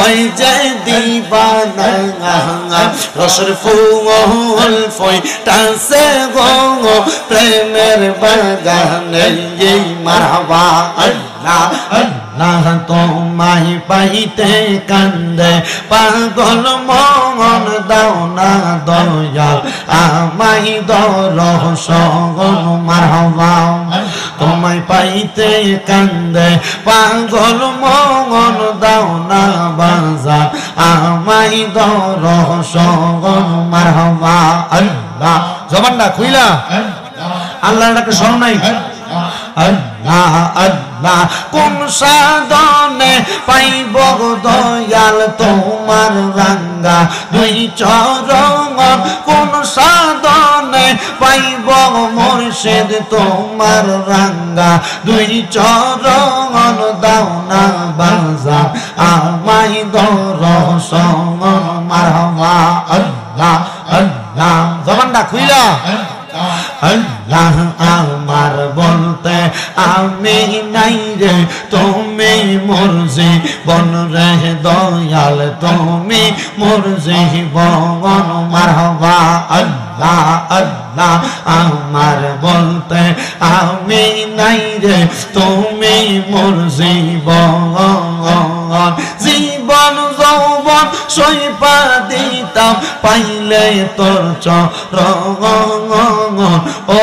হই যে দিবানা রসের ফুল ফইটাছে গো প্রেমের বাগানে এই মারহাবা আল্লাহ আল্লাহ তোমায় পাইতে কান্দে পাগল মন দাও না দয়াল আমায় দরস গো মারহাবা তোমায় পাইতে কান্দে পাগল মন দাও না বাজার আমায় দরস গো মারহাবা আল্লাহ জবানটা খুইলা আল্লাহর ডাকে শরণ নাই আল্লাহ আল্লাহ কোন সাধনে পাইব দয়াল তোমার রাঙ্গা দুই চরণ কোন সাধনে পাইব মুর্শিদ তোমার রাঙ্গা দুই চরণ দাও না বাজা আমায় দরস মারহাবা আল্লাহ আল্লাহ জবানটা খুইলা আল্লাহ আমার বলতে আমি নাই রে তুমি মোর জীবন রে দয়াল তুমি মোর জীবন মারহাবা আল্লাহ আল্লাহ আমার বলতে আমি নাই রে তুমি মোর জীবন জীবন যৌবন সইপা দিতাম পাইলে তোর চরণ ও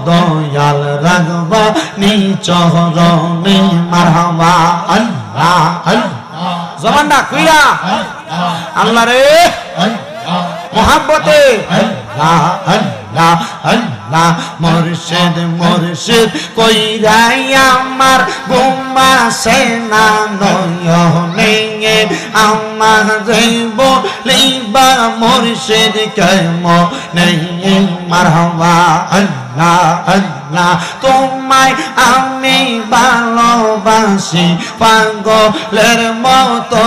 দয়াল রাগবা নিচরণে মারহাবা আল্লাহ আল্লাহ জবানটা কইরা আল্লাহ রে মোহাব্বতে আল্লাহ আল্লাহ আল্লাহ মুর্শিদ মুর্শিদ কইরাই আমার ঘুমাসে না নয়নে আমার বলিবা মুর্শিদ কেমনে মারহাবা আল্লাহ আল্লাহ তোমায় আমি ভালোবাসি পাগলের মতো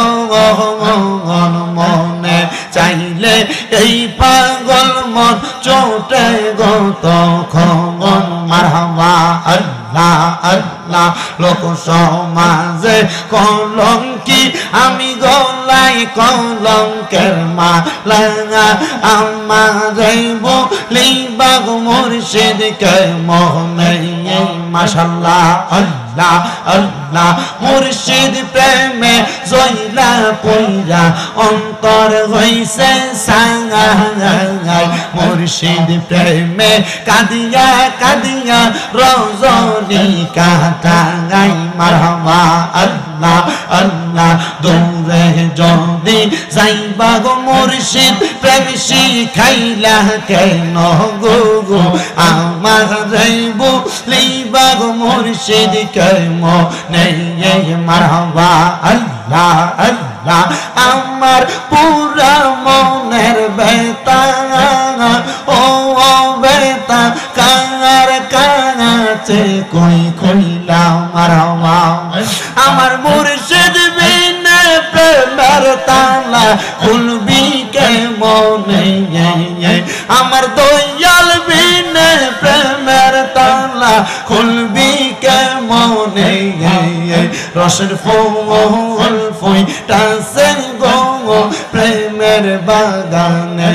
মনে চাইলে এই পাগল মন চোটে গত খন মারহাবা আল্লাহ আল্লাহ লোক সমাজে কলঙ্কি আমি গলাই কলঙ্কের মালা আমারে বলিবা মুর্শিদ কেমনে মাশাআল্লাহ আল্লাহ আল্লাহ মুর্শিদ প্রেমে জয়লা পইরা অন্তর হইছে সাঙ্গাই মুর্শিদ প্রেমে কাদিয়া কাদিয়া রজনী কাটাই মারহাবা আল্লাহ আল্লাহ দৌড়ে যদি যাইবা গো মুর্শিদ প্রেম শিখাইলা কেন গো গো আমার যাইব লিবা গো মুর্শিদ কেমনে মারহাবা আল্লাহ আল্লাহ আমার পুরা মনের বেতা ও বেতা কার কাছে কই কইলা মারহাবা আমার মুর্শিদ বিনে প্রেমের তালা খুলবি কেমনে আমার দয়াল বিনে প্রেমের তালা খুলবি কেমনে রসের ফুল ফইটাছে গো প্রেমের বাগানে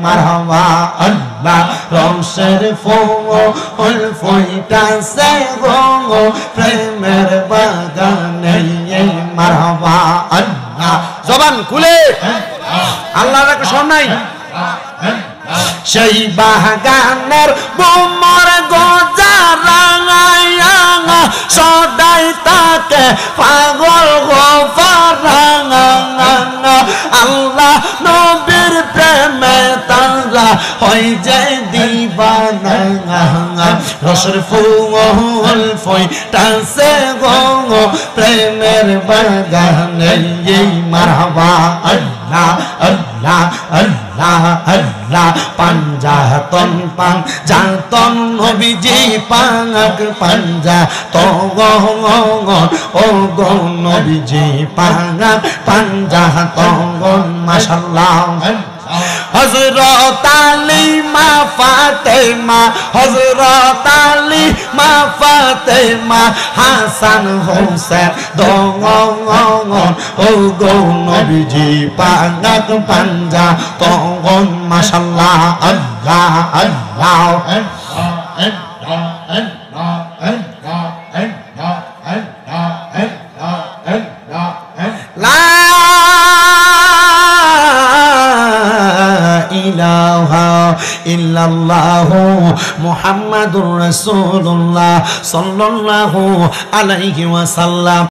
মারহাবা আল্লাহ রসের ফুল ফইটাছে গো প্রেমের বাগানে মারহাবা আল্লাহ জবান খুলে আল্লাহর একটা শরণ নাই সেই বাগানের বোমর গজারাঙা সদাই তাকে পাগল গোফারাঙা আল্লাহ নবীর প্রেমে তারা হয় যে দিবানা রসের ফুল ফইটাছে গো প্রেমের বাগানে মারহাবা আল্লাহ আল্লাহ আল্লাহ আল্লাহ পাঞ্জাতন পাঞ্জাতন নবীজি পাক পাঞ্জাতন ও গো নবীজি পাক পাঞ্জাতন মাশাআল্লাহ হযরত আলী মা ফাতেমা হযরত আলী মা ফাতেমা হাসান হোসেন দঙ্গন ও গো নবীজি পাক পাঞ্জা তখন মাশাআল্লাহ আল্লাহ আল্লাহ লা ইলাহা ইল্লাল্লাহ মুহাম্মাদুর রাসূলুল্লাহ সাল্লাল্লাহু আলাইহি ওয়াসাল্লাম।